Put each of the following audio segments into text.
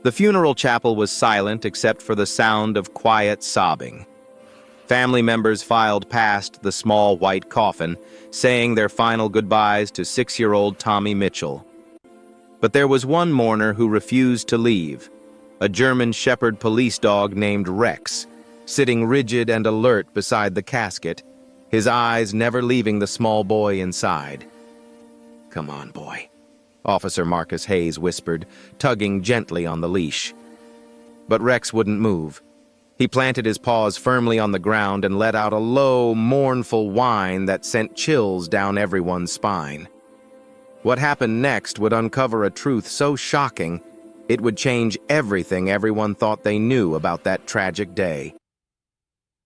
The funeral chapel was silent except for the sound of quiet sobbing. Family members filed past the small white coffin, saying their final goodbyes to 6-year-old Tommy Mitchell. But there was one mourner who refused to leave, a German Shepherd police dog named Rex, sitting rigid and alert beside the casket, his eyes never leaving the small boy inside. "Come on, boy," Officer Marcus Hayes whispered, tugging gently on the leash. But Rex wouldn't move. He planted his paws firmly on the ground and let out a low, mournful whine that sent chills down everyone's spine. What happened next would uncover a truth so shocking, it would change everything everyone thought they knew about that tragic day.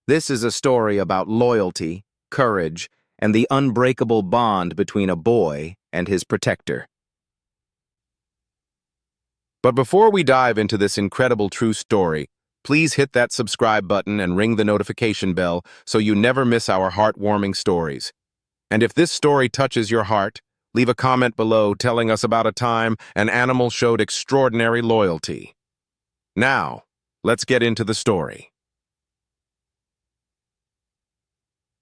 This is a story about loyalty, courage, and the unbreakable bond between a boy and his protector. But before we dive into this incredible true story, please hit that subscribe button and ring the notification bell so you never miss our heartwarming stories. And if this story touches your heart, leave a comment below telling us about a time an animal showed extraordinary loyalty. Now, let's get into the story.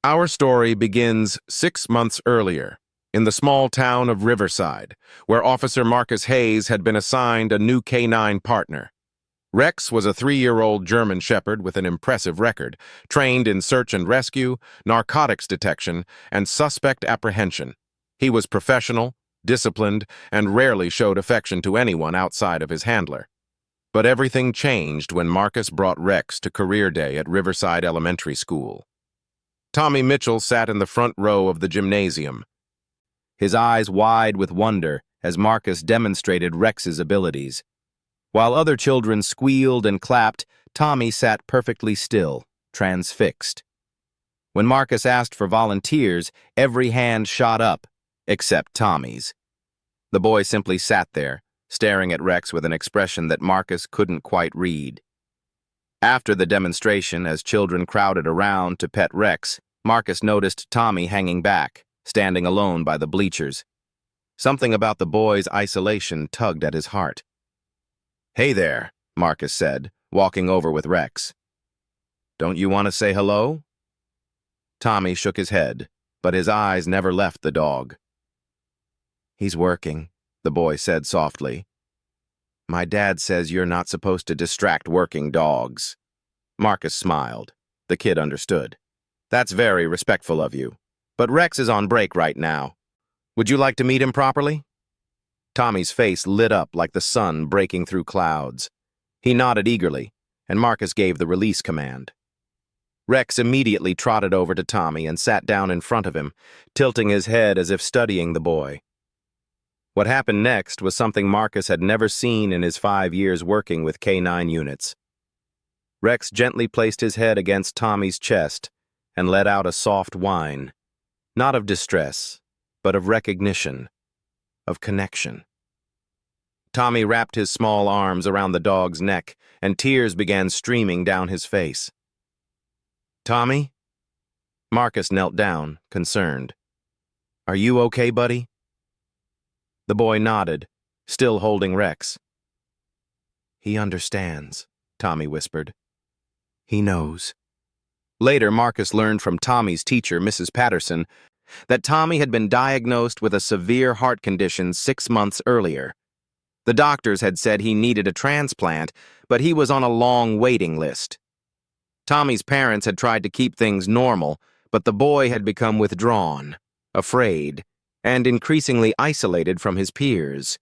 Our story begins 6 months earlier, in the small town of Riverside, where Officer Marcus Hayes had been assigned a new K-9 partner. Rex was a 3-year-old German Shepherd with an impressive record, trained in search and rescue, narcotics detection, and suspect apprehension. He was professional, disciplined, and rarely showed affection to anyone outside of his handler. But everything changed when Marcus brought Rex to career day at Riverside Elementary School. Tommy Mitchell sat in the front row of the gymnasium, his eyes wide with wonder as Marcus demonstrated Rex's abilities. While other children squealed and clapped, Tommy sat perfectly still, transfixed. When Marcus asked for volunteers, every hand shot up, except Tommy's. The boy simply sat there, staring at Rex with an expression that Marcus couldn't quite read. After the demonstration, as children crowded around to pet Rex, Marcus noticed Tommy hanging back, standing alone by the bleachers. Something about the boy's isolation tugged at his heart. "Hey there," Marcus said, walking over with Rex. "Don't you want to say hello?" Tommy shook his head, but his eyes never left the dog. "He's working," the boy said softly. "My dad says you're not supposed to distract working dogs." Marcus smiled. The kid understood. "That's very respectful of you. But Rex is on break right now. Would you like to meet him properly?" Tommy's face lit up like the sun breaking through clouds. He nodded eagerly, and Marcus gave the release command. Rex immediately trotted over to Tommy and sat down in front of him, tilting his head as if studying the boy. What happened next was something Marcus had never seen in his 5 years working with K-9 units. Rex gently placed his head against Tommy's chest and let out a soft whine, not of distress, but of recognition, of connection. Tommy wrapped his small arms around the dog's neck, and tears began streaming down his face. "Tommy?" Marcus knelt down, concerned. "Are you okay, buddy?" The boy nodded, still holding Rex. "He understands," Tommy whispered. "He knows." Later, Marcus learned from Tommy's teacher, Mrs. Patterson, that Tommy had been diagnosed with a severe heart condition 6 months earlier. The doctors had said he needed a transplant, but he was on a long waiting list. Tommy's parents had tried to keep things normal, but the boy had become withdrawn, afraid, and increasingly isolated from his peers.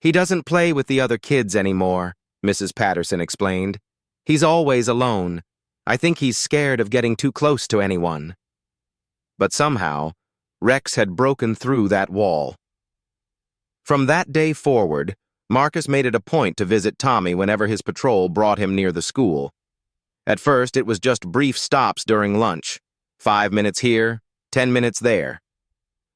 "He doesn't play with the other kids anymore," Mrs. Patterson explained. "He's always alone. I think he's scared of getting too close to anyone." But somehow, Rex had broken through that wall. From that day forward, Marcus made it a point to visit Tommy whenever his patrol brought him near the school. At first, it was just brief stops during lunch, 5 minutes here, 10 minutes there.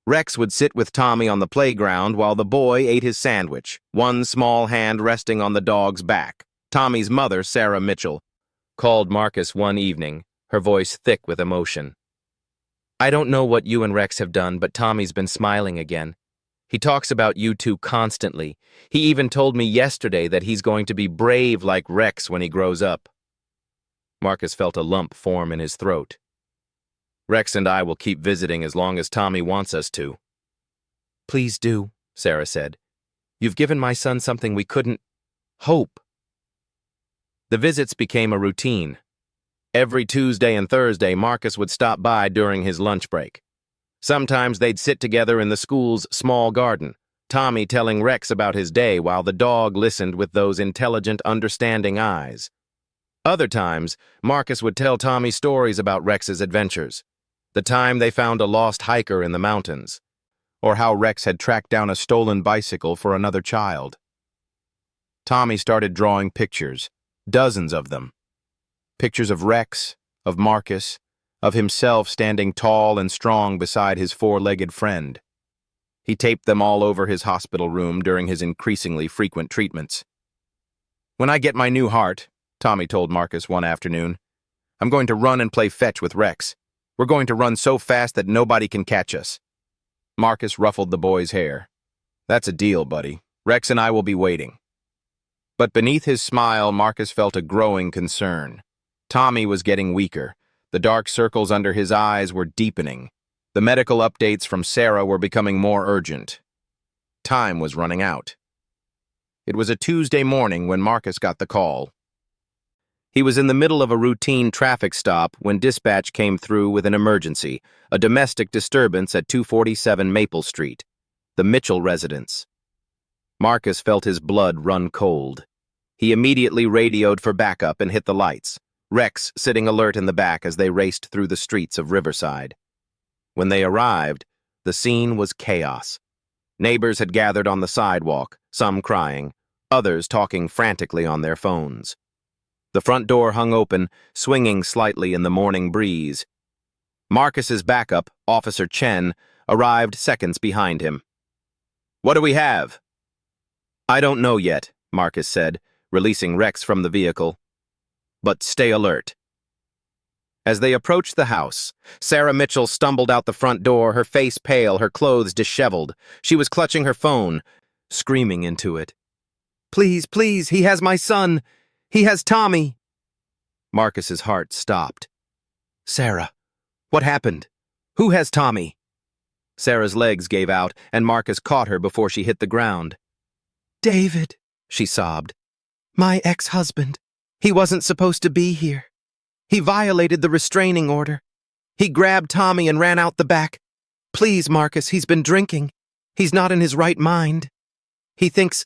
Rex would sit with Tommy on the playground while the boy ate his sandwich, one small hand resting on the dog's back. Tommy's mother, Sarah Mitchell, called Marcus one evening, her voice thick with emotion. "I don't know what you and Rex have done, but Tommy's been smiling again. He talks about you two constantly. He even told me yesterday that he's going to be brave like Rex when he grows up. Marcus felt a lump form in his throat. Rex and I will keep visiting as long as Tommy wants us to. Please do, Sarah said. You've given my son something we couldn't hope. The visits became a routine. Every Tuesday and Thursday, Marcus would stop by during his lunch break. Sometimes they'd sit together in the school's small garden, Tommy telling Rex about his day while the dog listened with those intelligent, understanding eyes. Other times, Marcus would tell Tommy stories about Rex's adventures, the time they found a lost hiker in the mountains, or how Rex had tracked down a stolen bicycle for another child. Tommy started drawing pictures, dozens of them. Pictures of Rex, of Marcus, of himself standing tall and strong beside his four-legged friend. He taped them all over his hospital room during his increasingly frequent treatments. When I get my new heart, Tommy told Marcus one afternoon, I'm going to run and play fetch with Rex. We're going to run so fast that nobody can catch us. Marcus ruffled the boy's hair. That's a deal, buddy. Rex and I will be waiting. But beneath his smile, Marcus felt a growing concern. Tommy was getting weaker. The dark circles under his eyes were deepening. The medical updates from Sarah were becoming more urgent. Time was running out. It was a Tuesday morning when Marcus got the call. He was in the middle of a routine traffic stop when dispatch came through with an emergency, a domestic disturbance at 247 Maple Street, the Mitchell residence. Marcus felt his blood run cold. He immediately radioed for backup and hit the lights, Rex sitting alert in the back as they raced through the streets of Riverside. When they arrived, the scene was chaos. Neighbors had gathered on the sidewalk, some crying, others talking frantically on their phones. The front door hung open, swinging slightly in the morning breeze. Marcus's backup, Officer Chen, arrived seconds behind him. What do we have? I don't know yet, Marcus said, releasing Rex from the vehicle. But stay alert. As they approached the house, Sarah Mitchell stumbled out the front door, her face pale, her clothes disheveled. She was clutching her phone, screaming into it. Please, please, he has my son. He has Tommy. Marcus's heart stopped. Sarah, what happened? Who has Tommy? Sarah's legs gave out, and Marcus caught her before she hit the ground. David, she sobbed. My ex-husband. He wasn't supposed to be here. He violated the restraining order. He grabbed Tommy and ran out the back. Please, Marcus, he's been drinking. He's not in his right mind. He thinks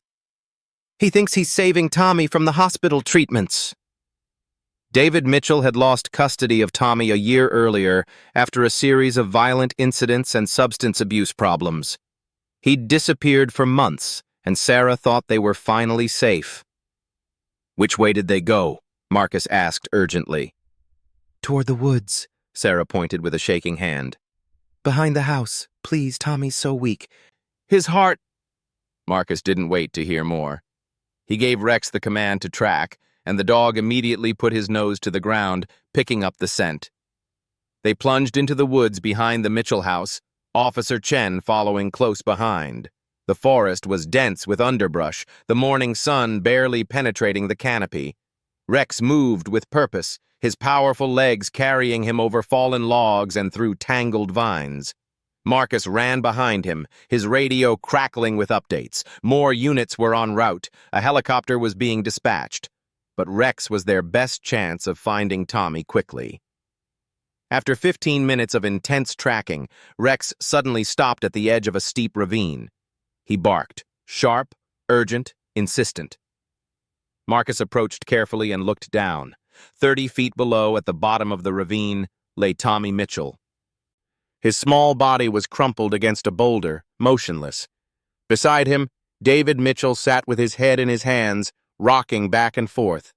he's saving Tommy from the hospital treatments. David Mitchell had lost custody of Tommy a year earlier after a series of violent incidents and substance abuse problems. He'd disappeared for months, and Sarah thought they were finally safe. Which way did they go? Marcus asked urgently. Toward the woods, Sarah pointed with a shaking hand. Behind the house. Please, Tommy's so weak. His heart... Marcus didn't wait to hear more. He gave Rex the command to track, and the dog immediately put his nose to the ground, picking up the scent. They plunged into the woods behind the Mitchell house, Officer Chen following close behind. The forest was dense with underbrush, the morning sun barely penetrating the canopy. Rex moved with purpose, his powerful legs carrying him over fallen logs and through tangled vines. Marcus ran behind him, his radio crackling with updates. More units were en route. A helicopter was being dispatched. But Rex was their best chance of finding Tommy quickly. After 15 minutes of intense tracking, Rex suddenly stopped at the edge of a steep ravine. He barked, sharp, urgent, insistent. Marcus approached carefully and looked down. 30 feet below, at the bottom of the ravine, lay Tommy Mitchell. His small body was crumpled against a boulder, motionless. Beside him, David Mitchell sat with his head in his hands, rocking back and forth.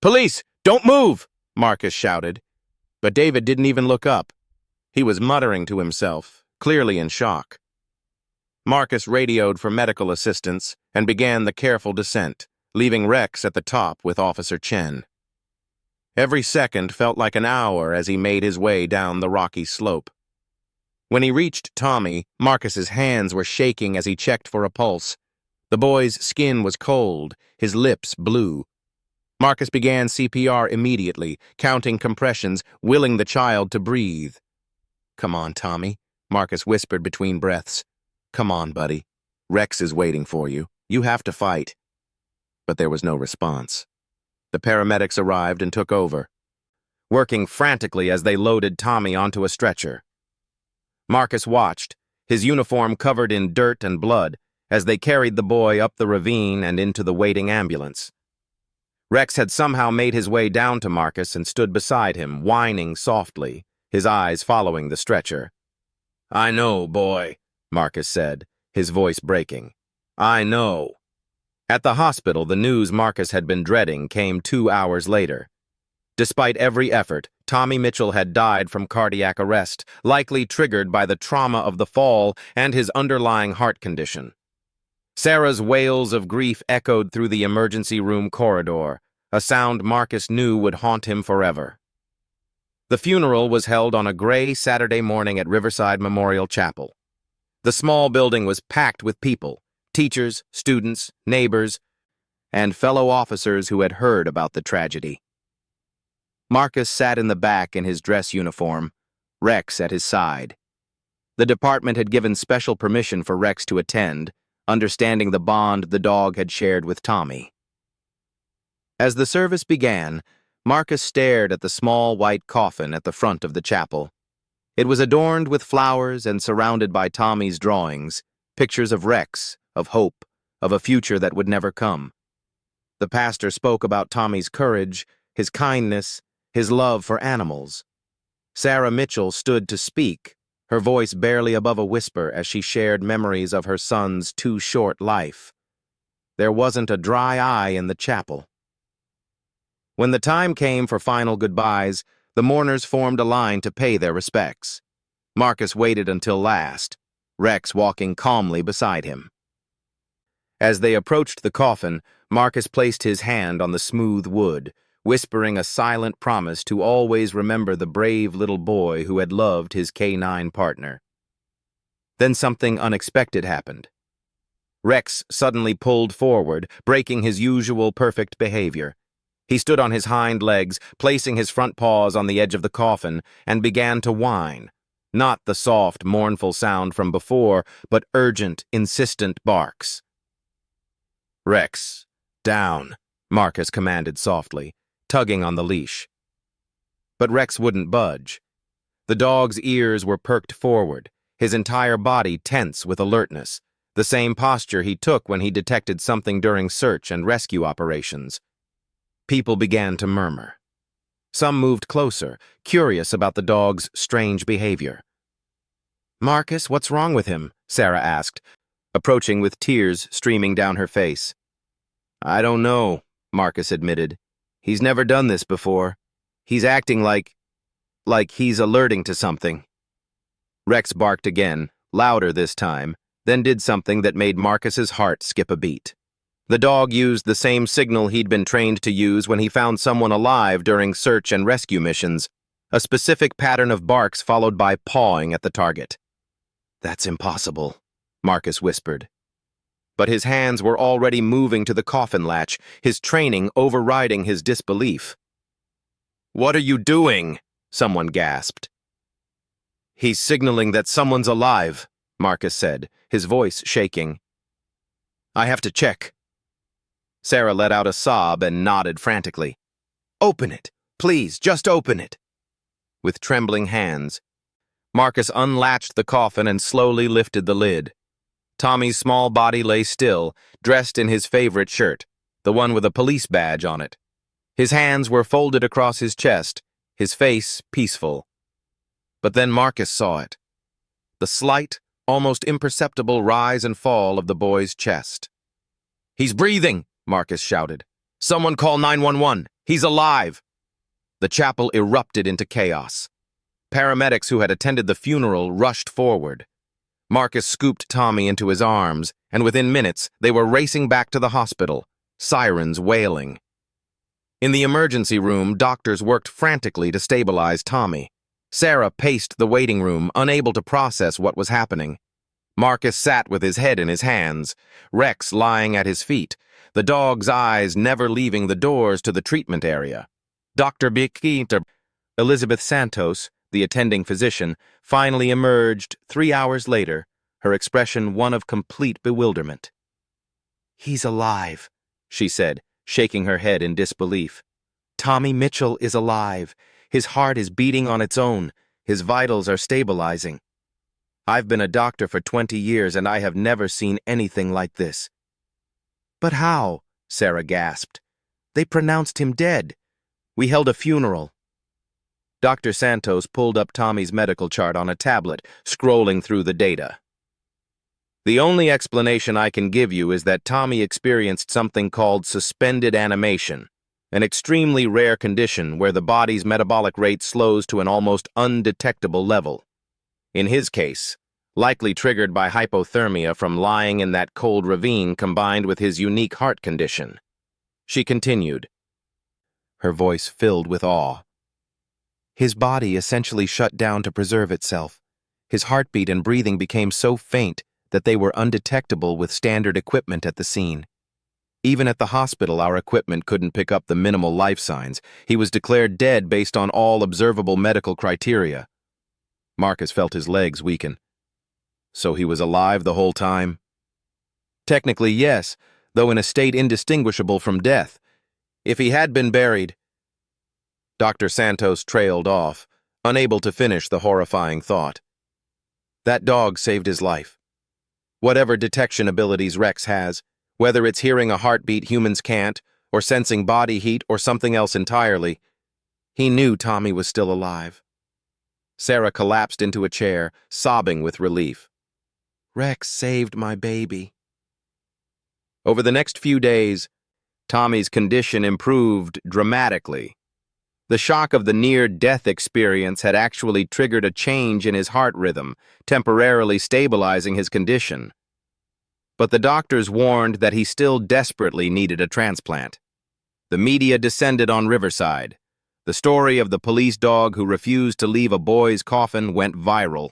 "Police! Don't move!" Marcus shouted. But David didn't even look up. He was muttering to himself, clearly in shock. Marcus radioed for medical assistance and began the careful descent, leaving Rex at the top with Officer Chen. Every second felt like an hour as he made his way down the rocky slope. When he reached Tommy, Marcus's hands were shaking as he checked for a pulse. The boy's skin was cold, his lips blue. Marcus began CPR immediately, counting compressions, willing the child to breathe. "Come on, Tommy," Marcus whispered between breaths. "Come on, buddy. Rex is waiting for you. You have to fight." But there was no response. The paramedics arrived and took over, working frantically as they loaded Tommy onto a stretcher. Marcus watched, his uniform covered in dirt and blood, as they carried the boy up the ravine and into the waiting ambulance. Rex had somehow made his way down to Marcus and stood beside him, whining softly, his eyes following the stretcher. "I know, boy," Marcus said, his voice breaking. "I know." At the hospital, the news Marcus had been dreading came 2 hours later. Despite every effort, Tommy Mitchell had died from cardiac arrest, likely triggered by the trauma of the fall and his underlying heart condition. Sarah's wails of grief echoed through the emergency room corridor, a sound Marcus knew would haunt him forever. The funeral was held on a gray Saturday morning at Riverside Memorial Chapel. The small building was packed with people, teachers, students, neighbors, and fellow officers who had heard about the tragedy. Marcus sat in the back in his dress uniform, Rex at his side. The department had given special permission for Rex to attend, understanding the bond the dog had shared with Tommy. As the service began, Marcus stared at the small white coffin at the front of the chapel. It was adorned with flowers and surrounded by Tommy's drawings, pictures of Rex, of hope, of a future that would never come. The pastor spoke about Tommy's courage, his kindness, his love for animals. Sarah Mitchell stood to speak, her voice barely above a whisper as she shared memories of her son's too short life. There wasn't a dry eye in the chapel. When the time came for final goodbyes, the mourners formed a line to pay their respects. Marcus waited until last, Rex walking calmly beside him. As they approached the coffin, Marcus placed his hand on the smooth wood, whispering a silent promise to always remember the brave little boy who had loved his K9 partner. Then something unexpected happened. Rex suddenly pulled forward, breaking his usual perfect behavior. He stood on his hind legs, placing his front paws on the edge of the coffin, and began to whine. Not the soft, mournful sound from before, but urgent, insistent barks. "Rex, down," Marcus commanded softly, tugging on the leash. But Rex wouldn't budge. The dog's ears were perked forward, his entire body tense with alertness, the same posture he took when he detected something during search and rescue operations. People began to murmur. Some moved closer, curious about the dog's strange behavior. "Marcus, what's wrong with him?" Sarah asked, approaching with tears streaming down her face. "I don't know," Marcus admitted. "He's never done this before. He's acting like he's alerting to something." Rex barked again, louder this time, then did something that made Marcus's heart skip a beat. The dog used the same signal he'd been trained to use when he found someone alive during search and rescue missions, a specific pattern of barks followed by pawing at the target. "That's impossible," Marcus whispered. But his hands were already moving to the coffin latch, his training overriding his disbelief. "What are you doing?" someone gasped. "He's signaling that someone's alive," Marcus said, his voice shaking. "I have to check." Sarah let out a sob and nodded frantically. "Open it! Please, just open it!" With trembling hands, Marcus unlatched the coffin and slowly lifted the lid. Tommy's small body lay still, dressed in his favorite shirt, the one with a police badge on it. His hands were folded across his chest, his face peaceful. But then Marcus saw it. The slight, almost imperceptible rise and fall of the boy's chest. "He's breathing!" Marcus shouted. "Someone call 911! He's alive!" The chapel erupted into chaos. Paramedics who had attended the funeral rushed forward. Marcus scooped Tommy into his arms, and within minutes they were racing back to the hospital, sirens wailing. In the emergency room, doctors worked frantically to stabilize Tommy. Sarah paced the waiting room, unable to process what was happening. Marcus sat with his head in his hands, Rex lying at his feet, the dog's eyes never leaving the doors to the treatment area. Dr. Bikita, Elizabeth Santos, the attending physician, finally emerged 3 hours later, her expression one of complete bewilderment. "He's alive," she said, shaking her head in disbelief. "Tommy Mitchell is alive. His heart is beating on its own. His vitals are stabilizing. I've been a doctor for 20 years and I have never seen anything like this." "But how?" Sarah gasped. "They pronounced him dead. We held a funeral." Dr. Santos pulled up Tommy's medical chart on a tablet, scrolling through the data. "The only explanation I can give you is that Tommy experienced something called suspended animation, an extremely rare condition where the body's metabolic rate slows to an almost undetectable level. In his case, likely triggered by hypothermia from lying in that cold ravine combined with his unique heart condition." She continued, her voice filled with awe. "His body essentially shut down to preserve itself. His heartbeat and breathing became so faint that they were undetectable with standard equipment at the scene. Even at the hospital, our equipment couldn't pick up the minimal life signs. He was declared dead based on all observable medical criteria." Marcus felt his legs weaken. "So he was alive the whole time?" "Technically, yes, though in a state indistinguishable from death. If he had been buried—" Dr. Santos trailed off, unable to finish the horrifying thought. "That dog saved his life. Whatever detection abilities Rex has, whether it's hearing a heartbeat humans can't, or sensing body heat, or something else entirely, he knew Tommy was still alive." Sarah collapsed into a chair, sobbing with relief. "Rex saved my baby." Over the next few days, Tommy's condition improved dramatically. The shock of the near-death experience had actually triggered a change in his heart rhythm, temporarily stabilizing his condition. But the doctors warned that he still desperately needed a transplant. The media descended on Riverside. The story of the police dog who refused to leave a boy's coffin went viral.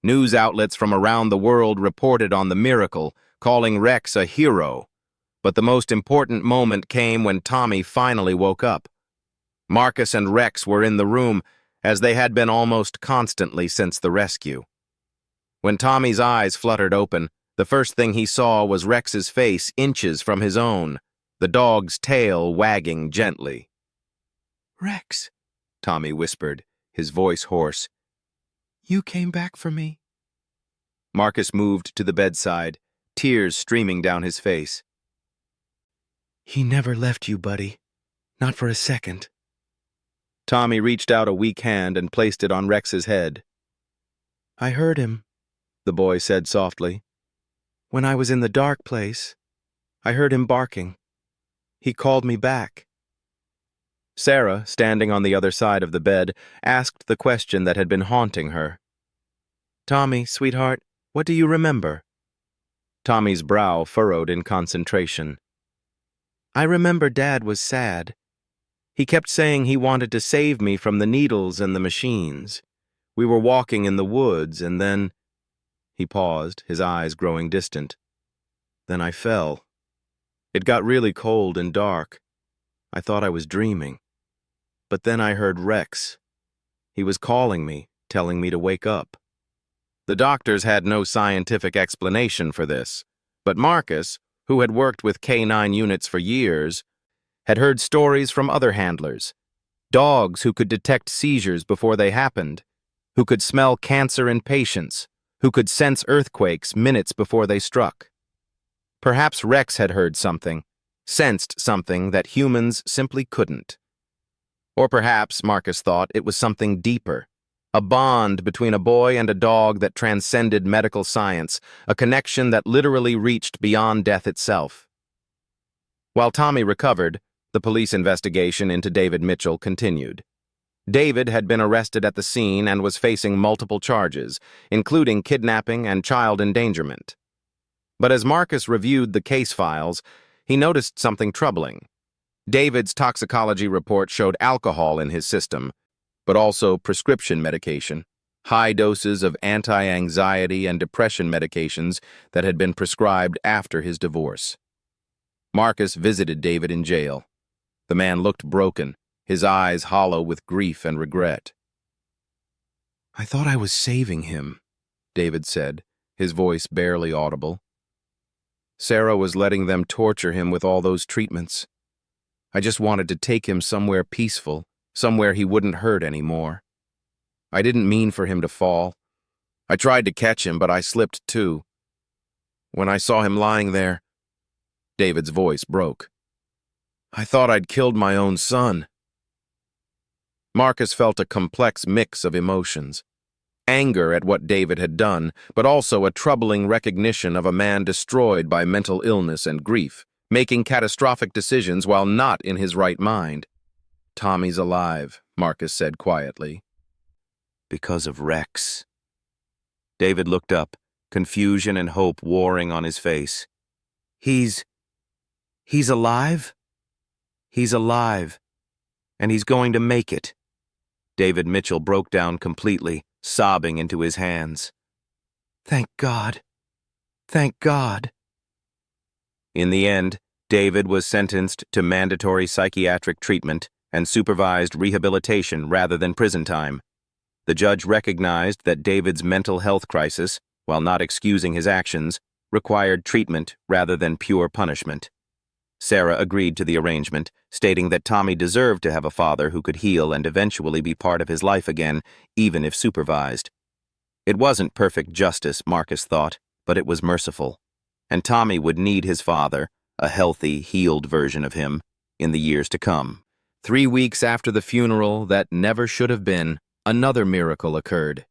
News outlets from around the world reported on the miracle, calling Rex a hero. But the most important moment came when Tommy finally woke up. Marcus and Rex were in the room, as they had been almost constantly since the rescue. When Tommy's eyes fluttered open, the first thing he saw was Rex's face inches from his own, the dog's tail wagging gently. "Rex," Tommy whispered, his voice hoarse. "You came back for me." Marcus moved to the bedside, tears streaming down his face. "He never left you, buddy. Not for a second." Tommy reached out a weak hand and placed it on Rex's head. "I heard him," the boy said softly. "When I was in the dark place, I heard him barking. He called me back." Sarah, standing on the other side of the bed, asked the question that had been haunting her. "Tommy, sweetheart, what do you remember?" Tommy's brow furrowed in concentration. "I remember Dad was sad. He kept saying he wanted to save me from the needles and the machines. We were walking in the woods, and then—" He paused, his eyes growing distant. "Then I fell. It got really cold and dark. I thought I was dreaming. But then I heard Rex. He was calling me, telling me to wake up." The doctors had no scientific explanation for this, but Marcus, who had worked with K9 units for years, had heard stories from other handlers. Dogs who could detect seizures before they happened, who could smell cancer in patients, who could sense earthquakes minutes before they struck. Perhaps Rex had heard something, sensed something that humans simply couldn't. Or perhaps, Marcus thought, it was something deeper, a bond between a boy and a dog that transcended medical science, a connection that literally reached beyond death itself. While Tommy recovered, the police investigation into David Mitchell continued. David had been arrested at the scene and was facing multiple charges, including kidnapping and child endangerment. But as Marcus reviewed the case files, he noticed something troubling. David's toxicology report showed alcohol in his system, but also prescription medication, high doses of anti-anxiety and depression medications that had been prescribed after his divorce. Marcus visited David in jail. The man looked broken, his eyes hollow with grief and regret. "I thought I was saving him," David said, his voice barely audible. "Sarah was letting them torture him with all those treatments. I just wanted to take him somewhere peaceful, somewhere he wouldn't hurt anymore. I didn't mean for him to fall. I tried to catch him, but I slipped too. When I saw him lying there," David's voice broke, "I thought I'd killed my own son." Marcus felt a complex mix of emotions. Anger at what David had done, but also a troubling recognition of a man destroyed by mental illness and grief, making catastrophic decisions while not in his right mind. "Tommy's alive," Marcus said quietly. "Because of Rex." David looked up, confusion and hope warring on his face. He's alive? He's alive, and he's going to make it." David Mitchell broke down completely, sobbing into his hands. "Thank God. Thank God." In the end, David was sentenced to mandatory psychiatric treatment and supervised rehabilitation rather than prison time. The judge recognized that David's mental health crisis, while not excusing his actions, required treatment rather than pure punishment. Sarah agreed to the arrangement, stating that Tommy deserved to have a father who could heal and eventually be part of his life again, even if supervised. It wasn't perfect justice, Marcus thought, but it was merciful. And Tommy would need his father, a healthy, healed version of him, in the years to come. 3 weeks after the funeral that never should have been, another miracle occurred.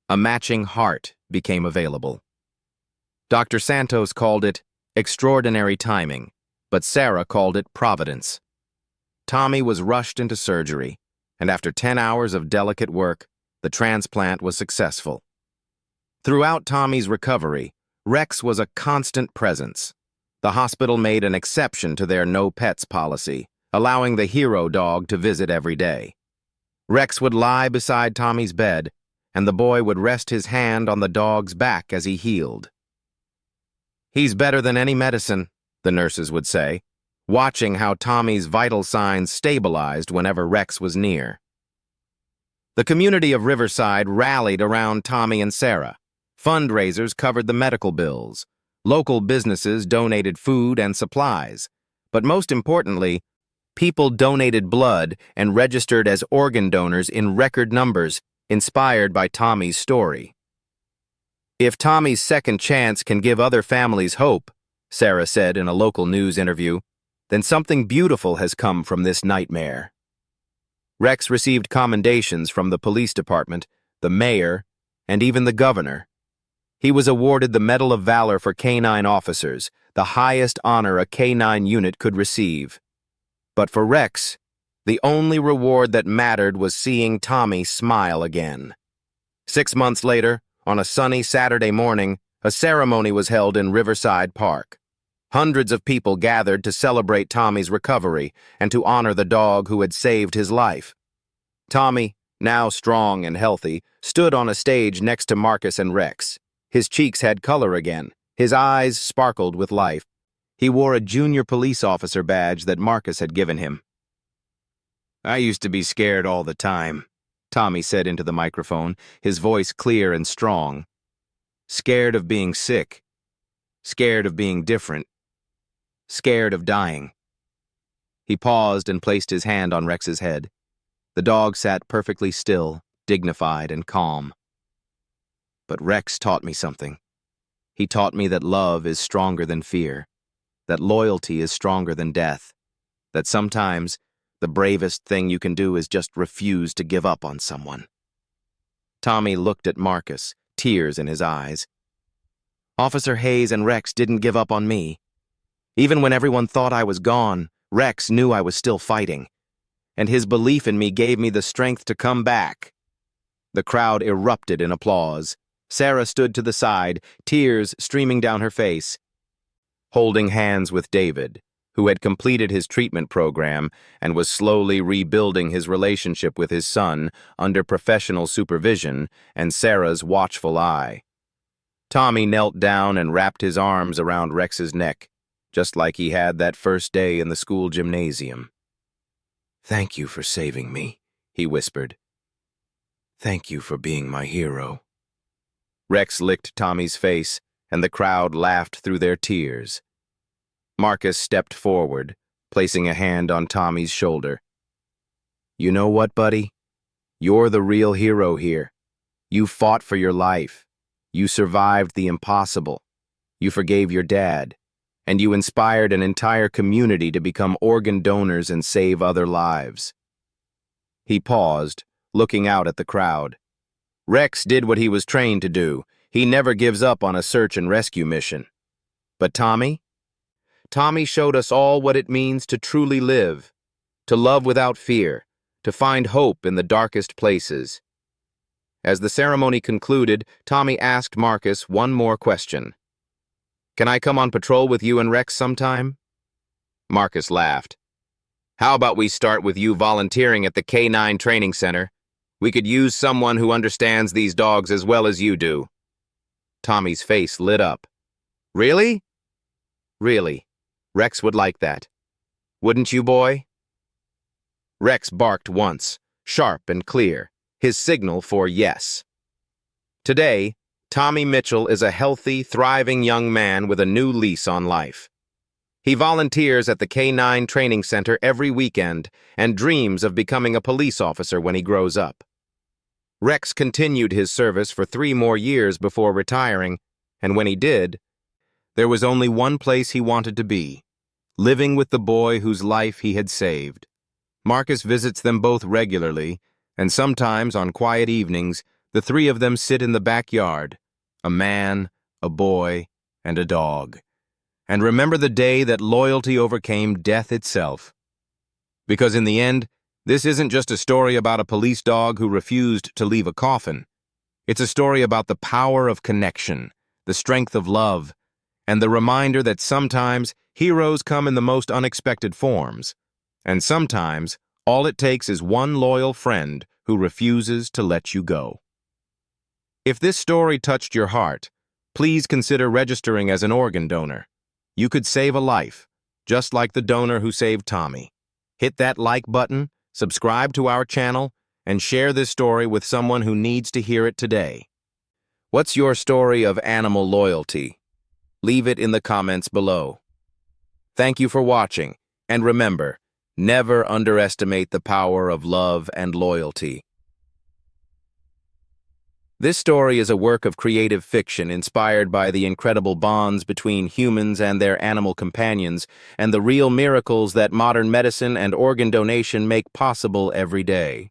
A matching heart became available. Dr. Santos called it extraordinary timing, but Sarah called it providence. Tommy was rushed into surgery, and after 10 hours of delicate work, the transplant was successful. Throughout Tommy's recovery, Rex was a constant presence. The hospital made an exception to their no pets policy, allowing the hero dog to visit every day. Rex would lie beside Tommy's bed, and the boy would rest his hand on the dog's back as he healed. "He's better than any medicine," the nurses would say, watching how Tommy's vital signs stabilized whenever Rex was near. The community of Riverside rallied around Tommy and Sarah. Fundraisers covered the medical bills. Local businesses donated food and supplies. But most importantly, people donated blood and registered as organ donors in record numbers, inspired by Tommy's story. "If Tommy's second chance can give other families hope," Sarah said in a local news interview, "then something beautiful has come from this nightmare." Rex received commendations from the police department, the mayor, and even the governor. He was awarded the Medal of Valor for K-9 officers, the highest honor a K-9 unit could receive. But for Rex, the only reward that mattered was seeing Tommy smile again. 6 months later, on a sunny Saturday morning, a ceremony was held in Riverside Park. Hundreds of people gathered to celebrate Tommy's recovery and to honor the dog who had saved his life. Tommy, now strong and healthy, stood on a stage next to Marcus and Rex. His cheeks had color again. His eyes sparkled with life. He wore a junior police officer badge that Marcus had given him. "I used to be scared all the time," Tommy said into the microphone, his voice clear and strong. "Scared of being sick. Scared of being different. Scared of dying." He paused and placed his hand on Rex's head. The dog sat perfectly still, dignified and calm. "But Rex taught me something. He taught me that love is stronger than fear, that loyalty is stronger than death, that sometimes the bravest thing you can do is just refuse to give up on someone." Tommy looked at Marcus, tears in his eyes. "Officer Hayes and Rex didn't give up on me. Even when everyone thought I was gone, Rex knew I was still fighting. And his belief in me gave me the strength to come back." The crowd erupted in applause. Sarah stood to the side, tears streaming down her face. Holding hands with David, who had completed his treatment program and was slowly rebuilding his relationship with his son under professional supervision and Sarah's watchful eye. Tommy knelt down and wrapped his arms around Rex's neck, just like he had that first day in the school gymnasium. "Thank you for saving me," he whispered. "Thank you for being my hero." Rex licked Tommy's face, and the crowd laughed through their tears. Marcus stepped forward, placing a hand on Tommy's shoulder. "You know what, buddy? You're the real hero here. You fought for your life. You survived the impossible. You forgave your dad. And you inspired an entire community to become organ donors and save other lives." He paused, looking out at the crowd. Rex did what he was trained to do. He never gives up on a search and rescue mission. But Tommy? Tommy showed us all what it means to truly live, to love without fear, to find hope in the darkest places. As the ceremony concluded, Tommy asked Marcus one more question. "Can I come on patrol with you and Rex sometime?" Marcus laughed. "How about we start with you volunteering at the K9 Training Center? We could use someone who understands these dogs as well as you do." Tommy's face lit up. "Really?" "Really. Rex would like that. Wouldn't you, boy?" Rex barked once, sharp and clear, his signal for yes. Today, Tommy Mitchell is a healthy, thriving young man with a new lease on life. He volunteers at the K9 Training Center every weekend and dreams of becoming a police officer when he grows up. Rex continued his service for 3 more years before retiring, and when he did, there was only one place he wanted to be, living with the boy whose life he had saved. Marcus visits them both regularly, and sometimes on quiet evenings, the 3 of them sit in the backyard, a man, a boy, and a dog, and remember the day that loyalty overcame death itself. Because in the end, this isn't just a story about a police dog who refused to leave a coffin. It's a story about the power of connection, the strength of love, and the reminder that sometimes heroes come in the most unexpected forms, and sometimes all it takes is one loyal friend who refuses to let you go. If this story touched your heart, please consider registering as an organ donor. You could save a life, just like the donor who saved Tommy. Hit that like button, subscribe to our channel, and share this story with someone who needs to hear it today. What's your story of animal loyalty? Leave it in the comments below. Thank you for watching, and remember, never underestimate the power of love and loyalty. This story is a work of creative fiction inspired by the incredible bonds between humans and their animal companions and the real miracles that modern medicine and organ donation make possible every day.